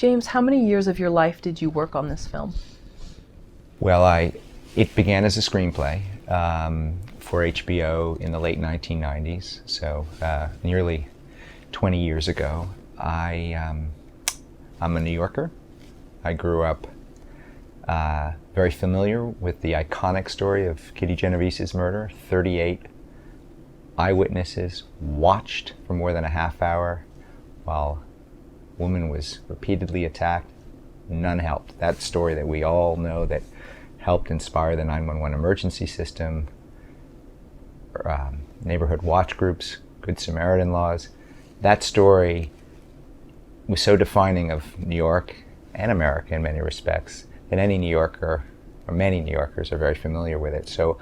James, how many years of your life did you work on this film? Well, it began as a screenplay for HBO in the late 1990s, so nearly 20 years ago. I'm a New Yorker. I grew up very familiar with the iconic story of Kitty Genovese's murder. 38 eyewitnesses watched for more than a half hour while a woman was repeatedly attacked. None helped. That story that we all know that helped inspire the 911 emergency system, neighborhood watch groups, Good Samaritan laws. That story was so defining of New York and America in many respects that any New Yorker, or many New Yorkers, are very familiar with it. So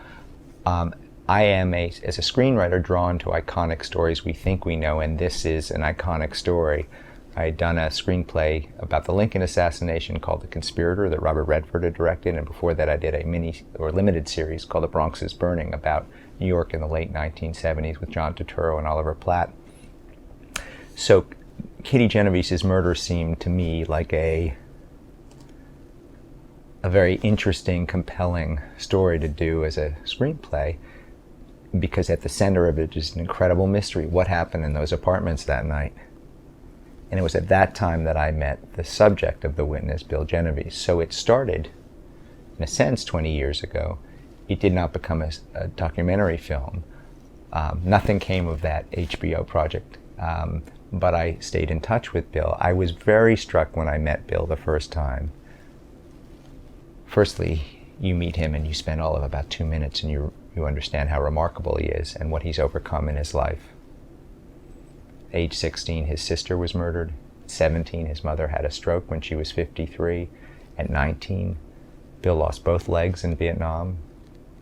I am, as a screenwriter, drawn to iconic stories we think we know, and this is an iconic story. I had done a screenplay about the Lincoln assassination called The Conspirator that Robert Redford had directed, and before that I did a limited series called The Bronx is Burning about New York in the late 1970s with John Turturro and Oliver Platt. So Kitty Genovese's murder seemed to me like a very interesting, compelling story to do as a screenplay, because at the center of it is an incredible mystery. What happened in those apartments that night? And it was at that time that I met the subject of the witness, Bill Genovese. So it started, in a sense, 20 years ago. It did not become a documentary film. Nothing came of that HBO project, but I stayed in touch with Bill. I was very struck when I met Bill the first time. Firstly, you meet him and you spend all of about 2 minutes and you understand how remarkable he is and what he's overcome in his life. Age 16, his sister was murdered. At 17, his mother had a stroke when she was 53. At 19, Bill lost both legs in Vietnam.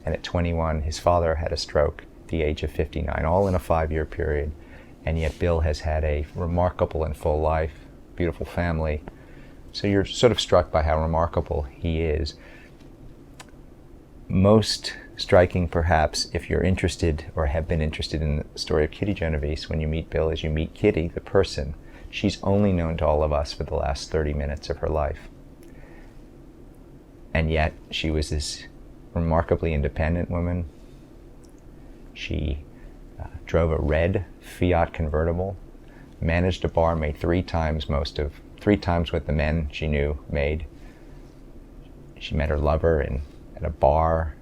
And at 21, his father had a stroke at the age of 59, all in a 5-year period. And yet Bill has had a remarkable and full life, beautiful family. So you're sort of struck by how remarkable he is. Most striking, perhaps, if you're interested or have been interested in the story of Kitty Genovese, when you meet Bill, is you meet Kitty, the person. She's only known to all of us for the last 30 minutes of her life. And yet, she was this remarkably independent woman. She drove a red Fiat convertible, managed a bar, made 3 times what the men she knew made. She met her lover at a bar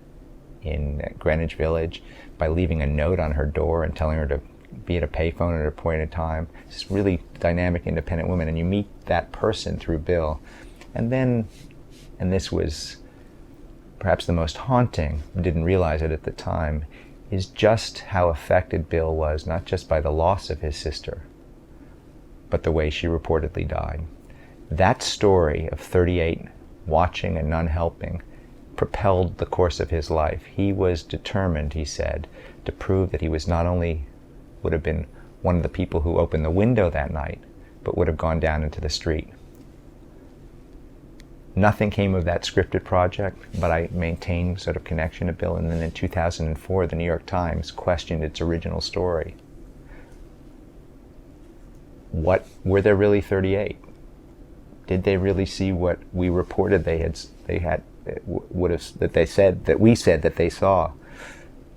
in Greenwich Village by leaving a note on her door and telling her to be at a payphone at a point in time. This really dynamic, independent woman, and you meet that person through Bill. And then, and this was perhaps the most haunting, didn't realize it at the time, is just how affected Bill was, not just by the loss of his sister, but the way she reportedly died. That story of 38 watching and none helping propelled the course of his life. He was determined, he said, to prove that he was not only would have been one of the people who opened the window that night, but would have gone down into the street. Nothing came of that scripted project, but I maintained sort of connection to Bill. And then in 2004, the New York Times questioned its original story. Were there really 38? Did they really see what we reported we said that they saw?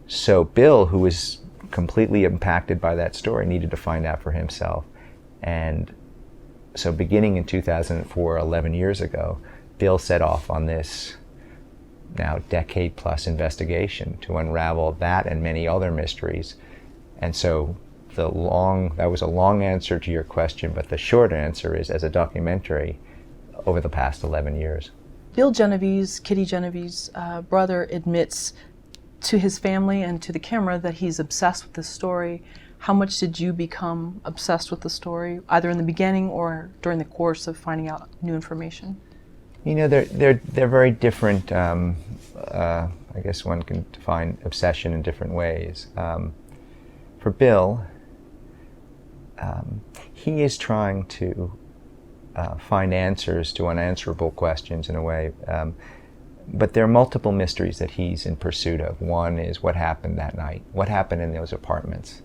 So Bill, who was completely impacted by that story, needed to find out for himself. And so beginning in 2004, 11 years ago, Bill set off on this now decade-plus investigation to unravel that and many other mysteries. And so that was a long answer to your question, but the short answer is, as a documentary, over the past 11 years. Bill Genovese, Kitty Genovese's brother, admits to his family and to the camera that he's obsessed with this story. How much did you become obsessed with the story, either in the beginning or during the course of finding out new information? You know, they're very different. I guess one can define obsession in different ways. For Bill, he is trying to find answers to unanswerable questions in a way. But there are multiple mysteries that he's in pursuit of. One is what happened that night, what happened in those apartments.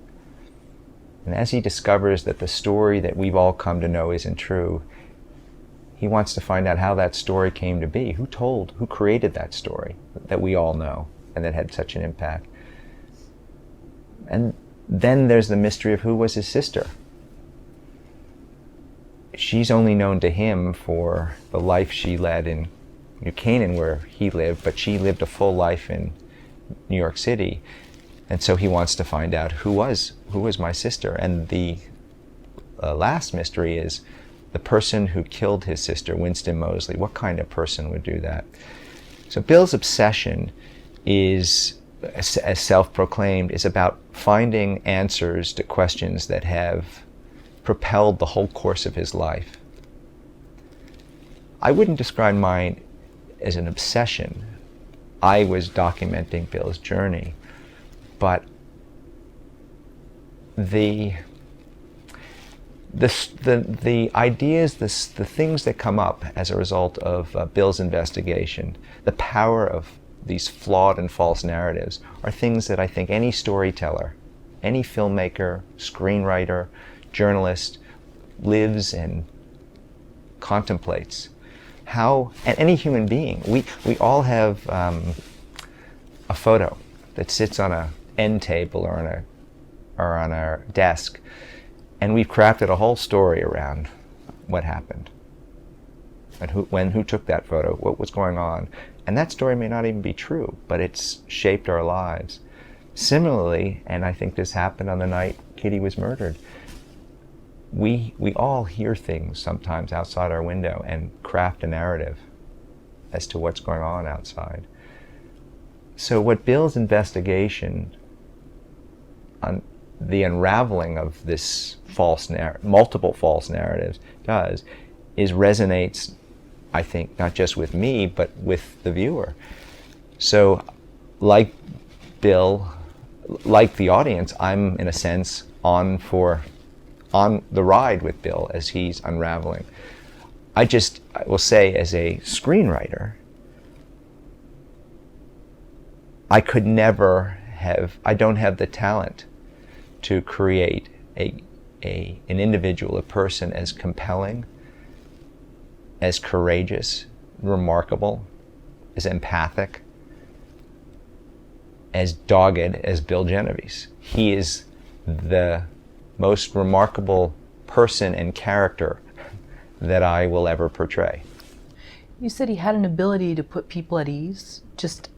And as he discovers that the story that we've all come to know isn't true, He wants to find out how that story came to be. Who created that story that we all know and that had such an impact? And then there's the mystery of who was his sister. She's only known to him for the life she led in New Canaan, where he lived, but she lived a full life in New York City. And so he wants to find out who was my sister. And the last mystery is the person who killed his sister, Winston Moseley. What kind of person would do that? So Bill's obsession is, as self-proclaimed, is about finding answers to questions that have propelled the whole course of his life. I wouldn't describe mine as an obsession. I was documenting Bill's journey, but the ideas, the things that come up as a result of Bill's investigation, the power of these flawed and false narratives, are things that I think any storyteller, any filmmaker, screenwriter, journalist lives and contemplates. How, and any human being, we all have a photo that sits on an end table or on our desk, and we've crafted a whole story around what happened and who took that photo, what was going on. And that story may not even be true, but it's shaped our lives. Similarly, and I think this happened on the night Kitty was murdered, we all hear things sometimes outside our window and craft a narrative as to what's going on outside. So what Bill's investigation on the unraveling of this multiple false narratives does is resonates, I think, not just with me, but with the viewer. So like Bill, like the audience, I'm in a sense on the ride with Bill as he's unraveling. I will say, as a screenwriter, I don't have the talent to create an individual, a person as compelling, as courageous, remarkable, as empathic, as dogged as Bill Genovese. He is the most remarkable person and character that I will ever portray. You said he had an ability to put people at ease, just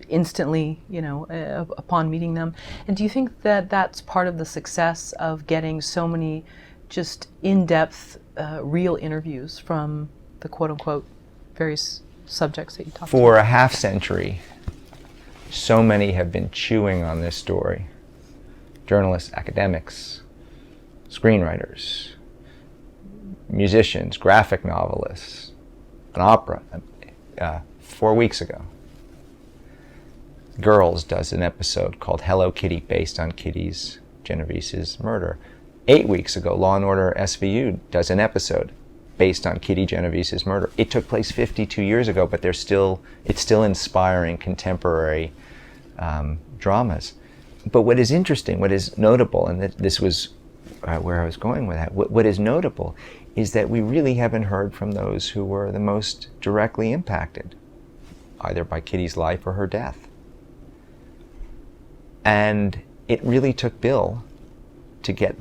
instantly, upon meeting them. And do you think that that's part of the success of getting so many just in-depth, real interviews from the quote-unquote various subjects that you talked about? For a half century, so many have been chewing on this story. Journalists, academics, screenwriters, musicians, graphic novelists, an opera. 4 weeks ago, Girls does an episode called Hello Kitty, based on Genovese's murder. 8 weeks ago, Law & Order SVU does an episode based on Kitty Genovese's murder. It took place 52 years ago, but it's still inspiring contemporary dramas. But what is interesting, what is notable, and this was where I was going with that, what is notable is that we really haven't heard from those who were the most directly impacted, either by Kitty's life or her death. And it really took Bill to get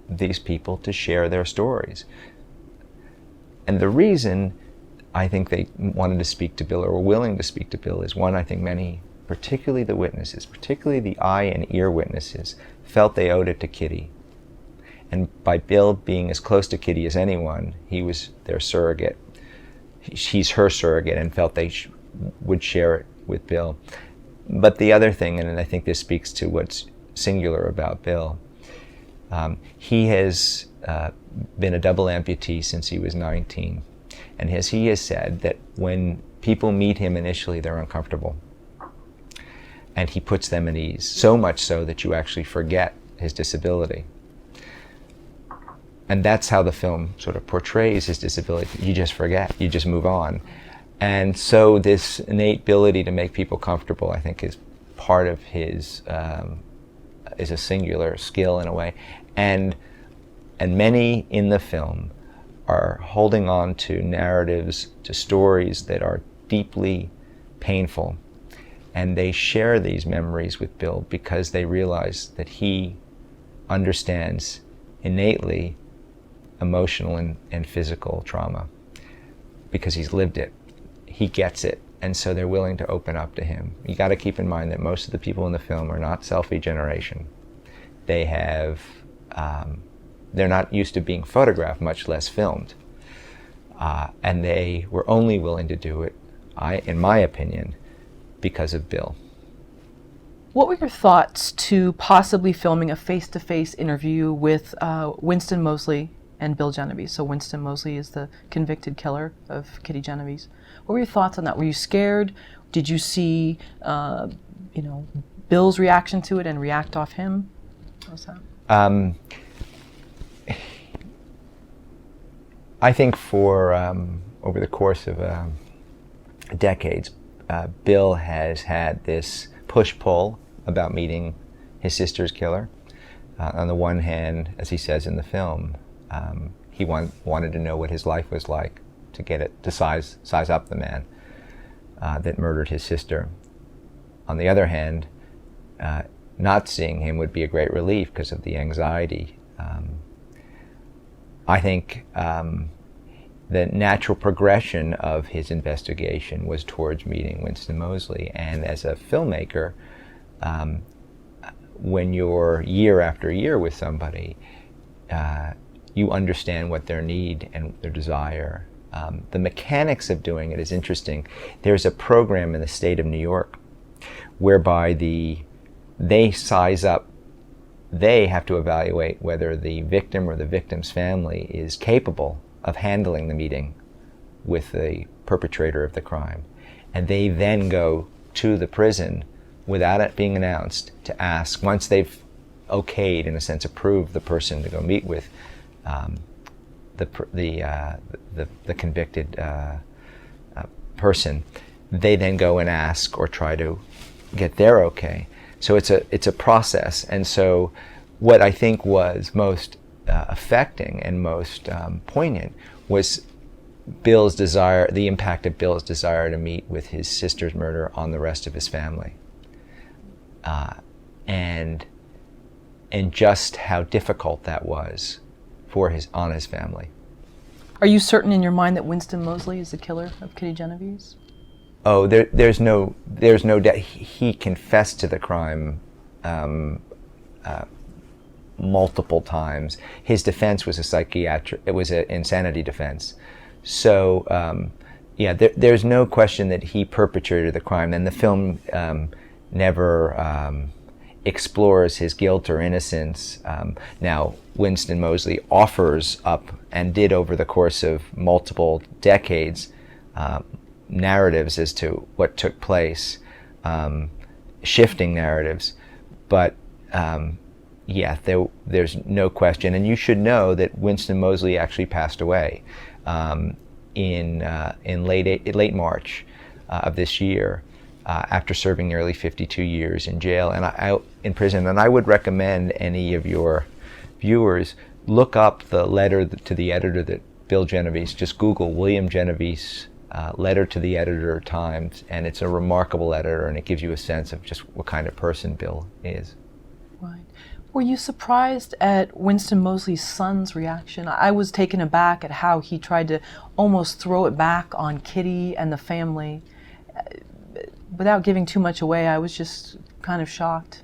these people to share their stories. And the reason I think they wanted to speak to Bill, or were willing to speak to Bill, is one, I think many, particularly the witnesses, particularly the eye and ear witnesses, felt they owed it to Kitty. And by Bill being as close to Kitty as anyone, he was their surrogate. He's her surrogate, and felt they would share it with Bill. But the other thing, and I think this speaks to what's singular about Bill, he has been a double amputee since he was 19. And as he has said, that when people meet him initially, they're uncomfortable. And he puts them at ease, so much so that you actually forget his disability. And that's how the film sort of portrays his disability. You just forget, you just move on. And so this innate ability to make people comfortable, I think, is part of his, is a singular skill in a way. And many in the film are holding on to narratives, to stories that are deeply painful. And they share these memories with Bill because they realize that he understands innately emotional and physical trauma because he's lived it. He gets it. And so they're willing to open up to him. You got to keep in mind that most of the people in the film are not selfie generation. They have, they're not used to being photographed, much less filmed. And they were only willing to do it, in my opinion, because of Bill. What were your thoughts to possibly filming a face-to-face interview with Winston Moseley and Bill Genovese? So Winston Moseley is the convicted killer of Kitty Genovese. What were your thoughts on that? Were you scared? Did you see, Bill's reaction to it and react off him? What was that? I think for over the course of decades, Bill has had this push-pull about meeting his sister's killer. On the one hand, as he says in the film, he wanted to know what his life was like to get it to size up the man that murdered his sister. On the other hand, not seeing him would be a great relief because of the anxiety. I think the natural progression of his investigation was towards meeting Winston Moseley. And as a filmmaker, when you're year after year with somebody, you understand what their need and their desire. The mechanics of doing it is interesting. There's a program in the state of New York whereby they size up, they have to evaluate whether the victim or the victim's family is capable of handling the meeting with the perpetrator of the crime. And they then go to the prison without it being announced to ask, once they've okayed, in a sense, approved the person to go meet with the convicted person, they then go and ask or try to get their okay. So it's a process. And so what I think was most affecting and most poignant was Bill's desire, the impact of Bill's desire to meet with his sister's murderer on the rest of his family, and just how difficult that was for his family. Are you certain in your mind that Winston Moseley is the killer of Kitty Genovese? Oh, there's no doubt. He confessed to the crime multiple times. His defense was it was an insanity defense. So there's no question that he perpetrated the crime. And the film never explores his guilt or innocence. Now, Winston Moseley offers up, and did over the course of multiple decades, narratives as to what took place, shifting narratives. But there's no question. And you should know that Winston Moseley actually passed away in late March of this year, after serving nearly 52 years in jail and in prison. And I would recommend any of your viewers look up the letter to the editor that Bill Genovese, just Google William Genovese letter to the editor Times, and it's a remarkable letter, and it gives you a sense of just what kind of person Bill is. Right. Were you surprised at Winston Moseley's son's reaction? I was taken aback at how he tried to almost throw it back on Kitty and the family. Without giving too much away, I was just kind of shocked.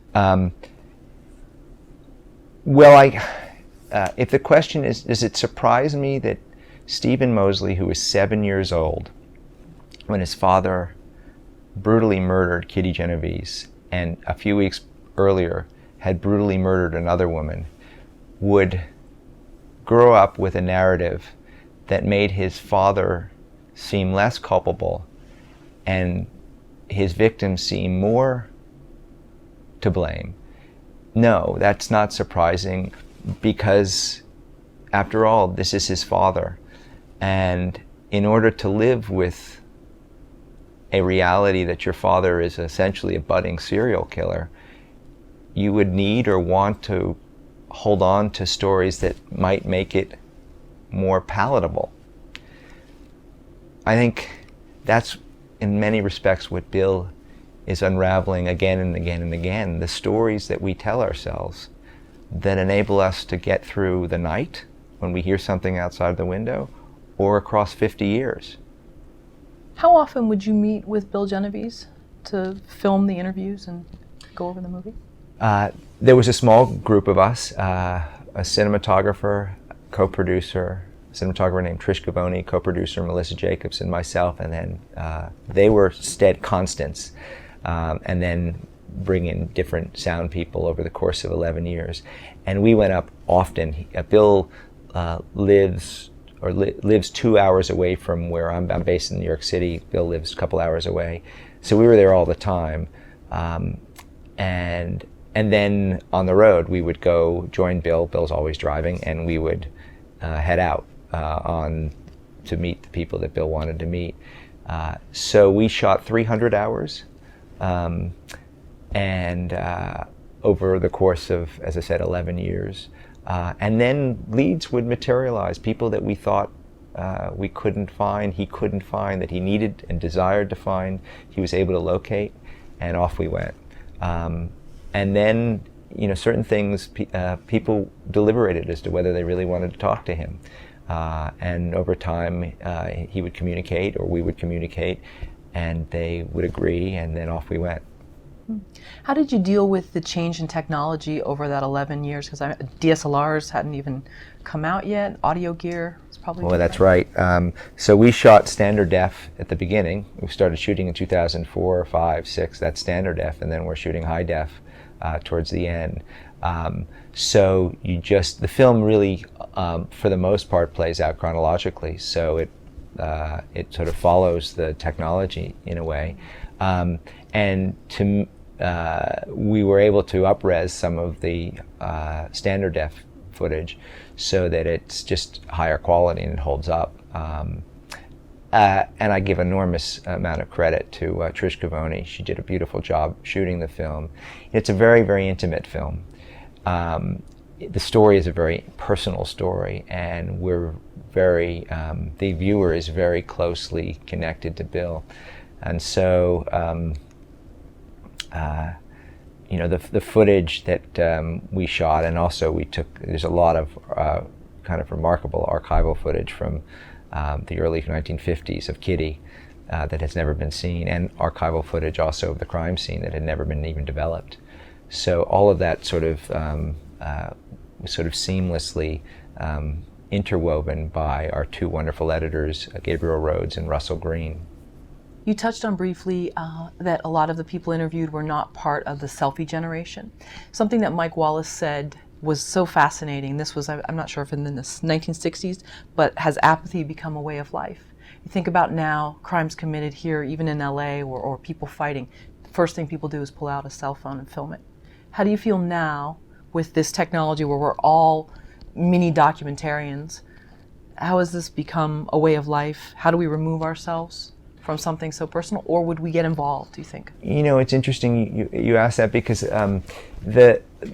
If the question is, does it surprise me that Stephen Moseley, who was 7 years old when his father brutally murdered Kitty Genovese, and a few weeks earlier had brutally murdered another woman, would grow up with a narrative that made his father seem less culpable and his victims seem more to blame? No, that's not surprising, because after all, this is his father. And in order to live with a reality that your father is essentially a budding serial killer, you would need or want to hold on to stories that might make it more palatable. I think that's, in many respects, what Bill is unraveling again and again and again, the stories that we tell ourselves that enable us to get through the night when we hear something outside the window, or across 50 years. How often would you meet with Bill Genovese to film the interviews and go over the movie? There was a small group of us, a cinematographer, co-producer, cinematographer named Trish Gavoni, co-producer Melissa Jacobs, and myself, and then they were constants, and then bring in different sound people over the course of 11 years. And we went up often. Bill lives 2 hours away from where I'm based in New York City. Bill lives a couple hours away. So we were there all the time. And then on the road, we would go join Bill. Bill's always driving, and we would head out to meet the people that Bill wanted to meet. So we shot 300 hours. Over the course of, as I said, 11 years. And then leads would materialize, people that we thought we couldn't find, he couldn't find, that he needed and desired to find, he was able to locate, and off we went. And then, certain things, people deliberated as to whether they really wanted to talk to him. And over time, he would communicate, or we would communicate, and they would agree, and then off we went. How did you deal with the change in technology over that 11 years? Because DSLRs hadn't even come out yet. Audio gear was probably Well, that's right. So we shot standard def at the beginning. We started shooting in 2004, 5, 6. That's standard def, and then we're shooting high def towards the end. So the film really, for the most part, plays out chronologically. So it sort of follows the technology in a way. We were able to up-res some of the standard def footage so that it's just higher quality and it holds up. And I give enormous amount of credit to Trish Gavoni. She did a beautiful job shooting the film. It's a very, very intimate film. The story is a very personal story, and the viewer is very closely connected to Bill. And so, the footage that we shot, and also there's a lot of kind of remarkable archival footage from the early 1950s of Kitty that has never been seen, and archival footage also of the crime scene that had never been even developed. So all of that sort of seamlessly interwoven by our two wonderful editors, Gabriel Rhodes and Russell Green. You touched on briefly that a lot of the people interviewed were not part of the selfie generation. Something that Mike Wallace said was so fascinating. This was, I'm not sure if in the 1960s, but has apathy become a way of life? You think about now, crimes committed here, even in LA, or people fighting. The first thing people do is pull out a cell phone and film it. How do you feel now with this technology where we're all mini documentarians? How has this become a way of life? How do we remove ourselves from something so personal, or would we get involved, do you think? It's interesting you asked that, because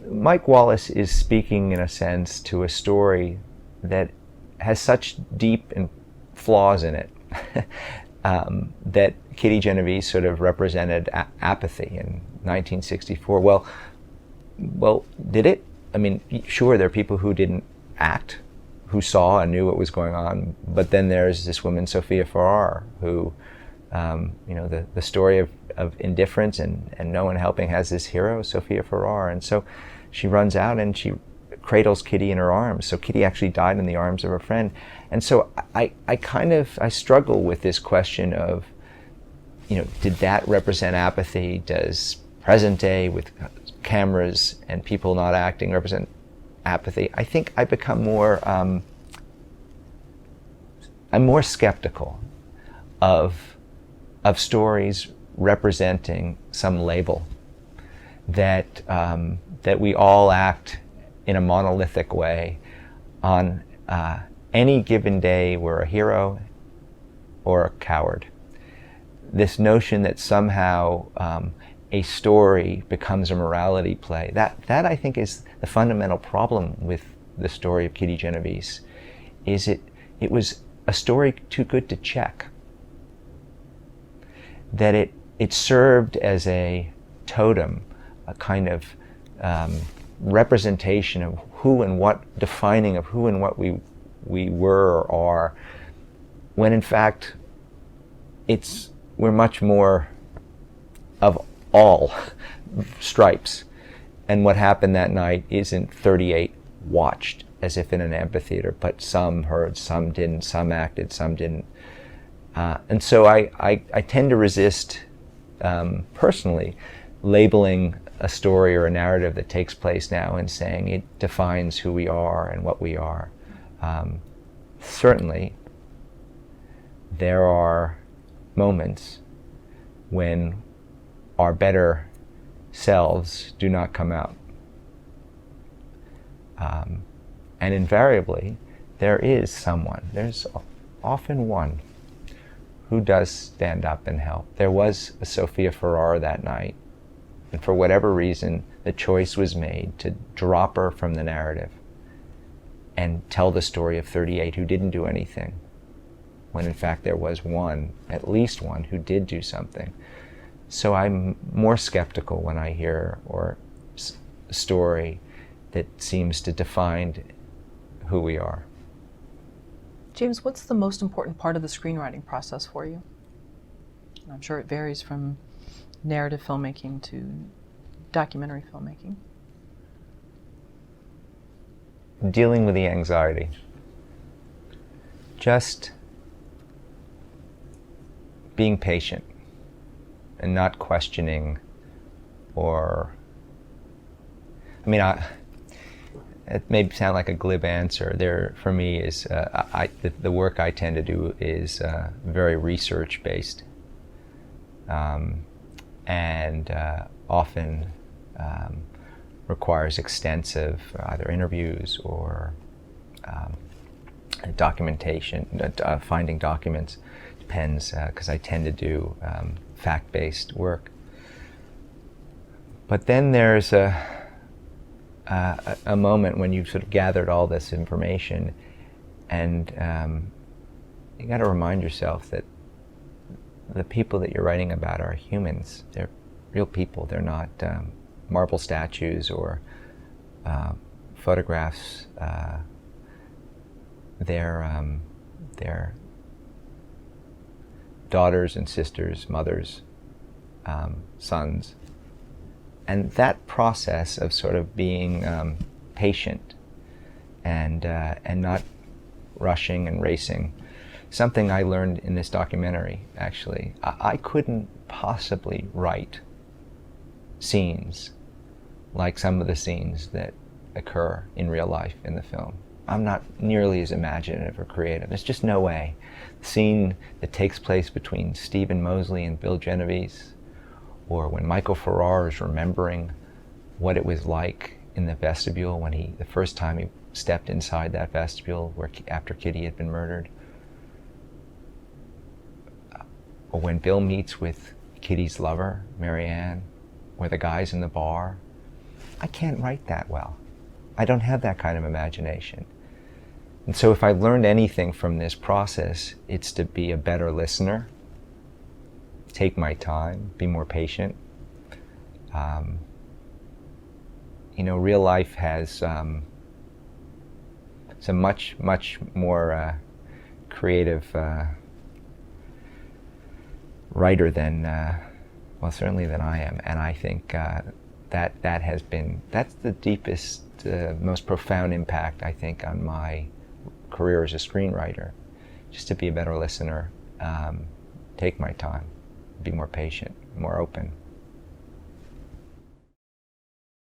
Mike Wallace is speaking, in a sense, to a story that has such deep flaws in it that Kitty Genovese sort of represented apathy in 1964. Well, did it? I mean, sure, there are people who didn't act, who saw and knew what was going on, but then there's this woman, Sophia Farrar, who the story of indifference and no one helping has this hero, Sophia Farrar. And so she runs out and she cradles Kitty in her arms. So Kitty actually died in the arms of her friend. And so I struggle with this question of, did that represent apathy? Does present day with cameras and people not acting represent apathy? I think I become I'm more skeptical of stories representing some label that we all act in a monolithic way on any given day. We're a hero or a coward. This notion that somehow a story becomes a morality play, that I think is the fundamental problem with the story of Kitty Genovese. Is it was a story too good to check. That it served as a totem, a kind of representation of who and what, defining of who and what we were or are, when in fact we're much more of all stripes. And what happened that night isn't 38 watched as if in an amphitheater, but some heard, some didn't, some acted, some didn't. And so I tend to resist, personally, labeling a story or a narrative that takes place now and saying it defines who we are and what we are. Certainly, there are moments when our better selves do not come out. And invariably, there's often one who does stand up and help. There was a Sofia Ferrara that night, and for whatever reason, the choice was made to drop her from the narrative and tell the story of 38 who didn't do anything, when in fact there was one, at least one, who did do something. So I'm more skeptical when I hear a story that seems to define who we are. James, what's the most important part of the screenwriting process for you? I'm sure it varies from narrative filmmaking to documentary filmmaking. Dealing with the anxiety. Just being patient and not questioning or, it may sound like a glib answer. There, for me, is the work I tend to do is very research-based, and often requires extensive either interviews or documentation, finding documents. Depends, because I tend to do fact-based work. But then there's a moment when you've sort of gathered all this information, and you got to remind yourself that the people that you're writing about are humans. They're real people. They're not marble statues or photographs. They're daughters and sisters, mothers, sons. And that process of sort of being patient and not rushing and racing, something I learned in this documentary, actually. I couldn't possibly write scenes like some of the scenes that occur in real life in the film. I'm not nearly as imaginative or creative. There's just no way. The scene that takes place between Winston Moseley and Bill Genovese, or when Michael Farrar is remembering what it was like in the vestibule when the first time he stepped inside that vestibule after Kitty had been murdered. Or when Bill meets with Kitty's lover, Marianne, or the guys in the bar. I can't write that well. I don't have that kind of imagination. And so if I learned anything from this process, it's to be a better listener, take my time, be more patient. Real life has some much more creative writer than, certainly than I am. And I think that's the deepest, most profound impact, I think, on my career as a screenwriter. Just to be a better listener, take my time, be more patient, more open.